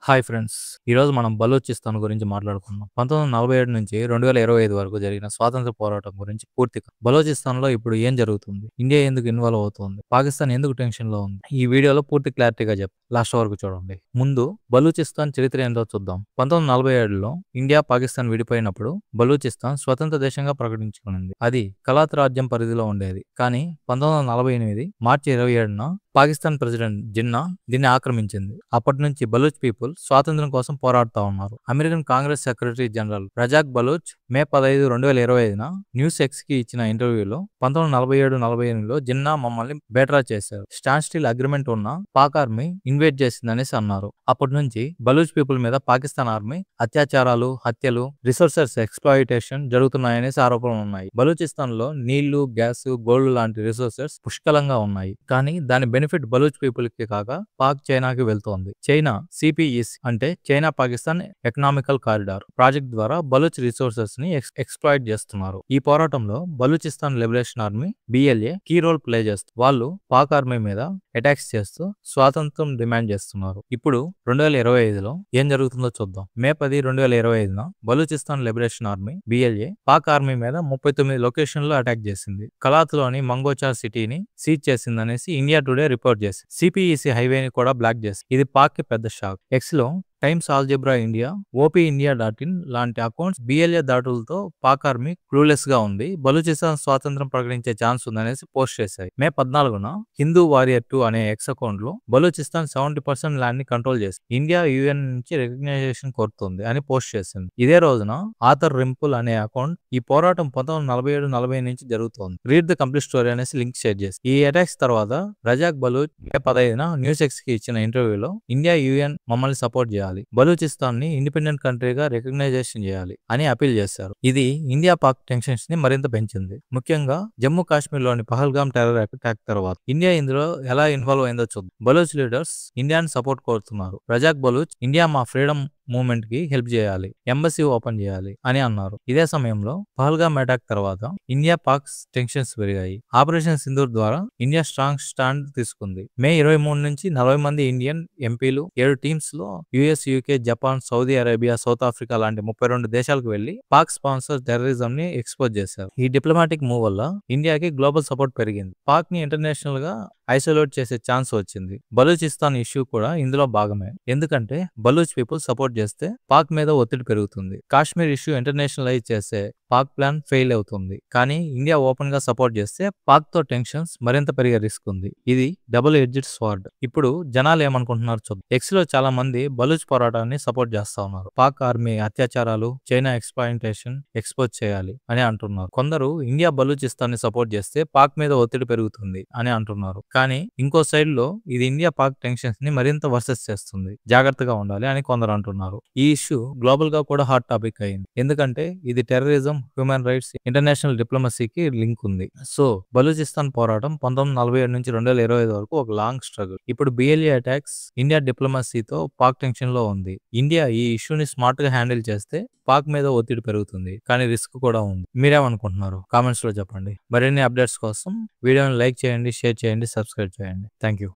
Hi friends. ఈరోజు మనం బలూచిస్తాన్ గురించి మాట్లాడుకుందాం. 1947 నుంచి 2025 వరకు జరిగిన స్వాతంత్ర పోరాటం గురించి పూర్తిగా. బలూచిస్తాన్‌లో ఇప్పుడు ఏం జరుగుతుంది? ఇండియా ఎందుకు ఇన్వాల్వ్ అవుతుంది? పాకిస్తాన్ ఎందుకు టెన్షన్‌లో ఉంది? ఈ వీడియోలో పూర్తి క్లారిటీగా లాస్ట్ వరకు చూడండి. ముందు బలూచిస్తాన్ చరిత్ర ఏంటో చూద్దాం. 1947లో ఇండియా, పాకిస్తాన్ విడిపోయినప్పుడు బలూచిస్తాన్ స్వతంత్ర దేశంగా ప్రకటించుకునింది. అది కలాత్ రాజ్యం పరిధిలో ఉండేది. కానీ 1948 మార్చి 27న పాకిస్తాన్ ప్రెసిడెంట్ జిన్నా దీన్ని ఆక్రమించింది. అప్పటి నుంచి బలూచ్ పీపుల్ స్వాతంత్ర్యం కోసం పోరాడుతా ఉన్నారు. American Congress secretary general Razak Baloch May 15, 2025న న్యూస్ ఎక్స్ కి ఇచ్చిన ఇంటర్వ్యూలో 1947-48లో జిన్నా మమ్మల్ని బేటరా చేశారు. స్టాండ్ స్టిల్ అగ్రిమెంట్ ఉన్న పాక్ ఆర్మీ ఇన్వేట్ చేసిందనేసి అన్నారు. అప్పటి నుంచి బలూచ్ పీపుల్ మీద పాకిస్తాన్ ఆర్మీ అత్యాచారాలు, హత్యలు, రిసోర్సెస్ ఎక్స్‌ప్లాయిటేషన్ జరుగుతున్నాయనేసి ఆరోపణలు ఉన్నాయి. బలూచిస్తాన్ లో నీళ్లు, గ్యాస్, గోల్డ్ లాంటి రిసోర్సెస్ పుష్కలంగా ఉన్నాయి. కానీ దాని బెనిఫిట్ బలూచ్ పీపుల్ కి కాక పాక్, చైనాకి వెళ్తోంది. చైనా సిపిఈసి అంటే China Pakistan economical corridor project ద్వారా బలూచ్ రిసోర్సెస్ ని ఎక్స్‌ప్లాయిట్ చేస్తున్నారు. ఈ పోరాటంలో Balochistan liberation army BLA key role play చేస్తుంది. వాళ్ళు పాక్ ఆర్మీ మీద అటాక్స్ చేస్తూ స్వాతంత్రం డిమాండ్ చేస్తున్నారు. ఇప్పుడు 2025లో ఏం జరుగుతుందో చూద్దాం. మే 10, 2025న Balochistan liberation army BLA Pak army మీద 39 లొకేషన్లో అటాక్ చేసింది. కలాత్ లోని మంగోచార్ సిటీని సీజ్ చేసిందనేసి ఇండియా టుడే రిపోర్ట్ చేసింది. సిపిఈసి హైవేని కూడా బ్లాక్ చేసింది. ఇది పాక్ కి పెద్ద షాక్. ఎక్స్ లో టైమ్స్ ఆల్జెబ్రా ఇండియా, OPIndia.in లాంటి అకౌంట్స్ బిఎల్ఏ దాడులతో పాక్ ఆర్మీ క్లూలెస్ గా ఉంది, బలూచిస్తాన్ స్వాతంత్రం ప్రకటించే ఛాన్స్ ఉందనేసి పోస్ట్ చేశాయి. మే 14న హిందూ వారియర్ 2 అనే ఎక్స్ అకౌంట్ లో బలూచిస్తాన్ 70% ల్యాండ్ ని కంట్రోల్ చేసింది, ఇండియా UN నుంచి రికగ్నైజేషన్ కోరుతుంది అని పోస్ట్ చేసింది. ఇదే రోజున ఆథర్ రింపుల్ అనే అకౌంట్ ఈ పోరాటం 1947-40 నుంచి జరుగుతోంది, రీడ్ ద కంప్లీట్ స్టోరీ అనేసి లింక్ షేర్ చేసి. ఈ అటాక్స్ తర్వాత రజాక్ బలూచ్ మే 15న న్యూస్ ఎక్స్ కి ఇచ్చిన ఇంటర్వ్యూలో ఇండియా, UN మమ్మల్ని సపోర్ట్ చేయాలి, బలూచిస్తాన్ ని ఇండిపెండెంట్ కంట్రీగా రికగ్నైజేషన్ చేయాలి అని అపీల్ చేశారు. ఇది ఇండియా పాక్ టెన్షన్స్ ని మరింత పెంచింది. ముఖ్యంగా జమ్మూ కాశ్మీర్ లోని పహల్గామ్ టెర్రర్ అటాక్ తర్వాత ఇండియా ఇందులో ఎలా ఇన్వాల్వ్ అయిందో చూద్దాం. బలూచ్ లీడర్స్ ఇండియాని సపోర్ట్ కోరుతున్నారు. రజాక్ బలూచ్ ఇండియా మా ఫ్రీడమ్ మూవ్మెంట్ కి హెల్ప్ చేయాలి, ఎంబసీ ఓపెన్ చేయాలి అని అన్నారు. ఇదే సమయంలో పహల్గామ్ అటాక్ తర్వాత ఇండియా పాక్ టెన్షన్స్ పెరిగాయి. ఆపరేషన్ సింధూర్ ద్వారా ఇండియా స్ట్రాంగ్ స్టాండ్ తీసుకుంది. మే 23 నుంచి 40 మంది ఇండియన్ ఎంపీలు 7 టీమ్స్ లో US, UK, Japan, Saudi Arabia, south Africa లాంటి 32 దేశాలకు వెళ్లి పాక్ స్పాన్సర్ టెర్రరిజం ని ఎక్స్పోజ్ చేశారు. ఈ డిప్లొమాటిక్ మూవ్ వల్ల ఇండియాకి గ్లోబల్ సపోర్ట్ పెరిగింది. పాక్ ని ఇంటర్నేషనల్ గా ఐసోలేట్ చేసే ఛాన్స్ వచ్చింది. బలూచిస్తాన్ ఇష్యూ కూడా ఇందులో భాగమే. ఎందుకంటే బలూచ్ పీపుల్ సపోర్ట్ చేస్తే పాక్ మీద ఒత్తిడి పెరుగుతుంది. కాశ్మీర్ ఇష్యూ ఇంటర్నేషనలైజ్ చేసే పాక్ ప్లాన్ ఫెయిల్ అవుతుంది. కానీ ఇండియా ఓపెన్ గా సపోర్ట్ చేస్తే పాక్ తో టెన్షన్స్ మరింత పెరిగే రిస్క్ ఉంది. ఇది డబుల్ ఎడ్జ్డ్ స్వార్డ్. ఇప్పుడు జనాలు ఏమనుకుంటున్నారు చూద్దాం. ఎక్స్ లో చాలా మంది బలూచ్ పోరాటాన్ని సపోర్ట్ చేస్తా ఉన్నారు. పాక్ ఆర్మీ అత్యాచారాలు, చైనా ఎక్స్‌ప్లాయిటేషన్ ఎక్స్‌పోజ్ చేయాలి అని అంటున్నారు. కొందరు ఇండియా బలూచిస్తాన్ ని సపోర్ట్ చేస్తే పాక్ మీద ఒత్తిడి పెరుగుతుంది అని అంటున్నారు. కానీ ఇంకో సైడ్ లో ఇది ఇండియా పాక్ టెన్షన్స్ ని మరింత వర్సెస్ చేస్తుంది, జాగ్రత్తగా ఉండాలి అని కొందరు అంటున్నారు. ఈ ఇష్యూ గ్లోబల్ గా కూడా హాట్ టాపిక్ అయింది. ఎందుకంటే ఇది టెర్రరిజం, హ్యూమన్ రైట్స్, ఇంటర్నేషనల్ డిప్లొమసీకి లింక్ ఉంది. సో బలూచిస్తాన్ పోరాటం 1947 నుంచి 2025 వరకు ఒక లాంగ్ స్ట్రగుల్. ఇప్పుడు బిఎల్ఏ అటాక్స్ ఇండియా డిప్లొమసీతో పాక్ టెన్షన్ లో ఉంది. ఇండియా ఈ ఇష్యూని స్మార్ట్ గా హ్యాండిల్ చేస్తే పాక్ మీద ఒత్తిడి పెరుగుతుంది, కానీ రిస్క్ కూడా ఉంది. మీరేమనుకుంటున్నారు? కామెంట్స్ లో చెప్పండి. మరిన్ని అప్డేట్స్ కోసం వీడియోని లైక్ చేయండి, షేర్ చేయండి, సబ్స్క్రైబ్ చేయండి. Thank you.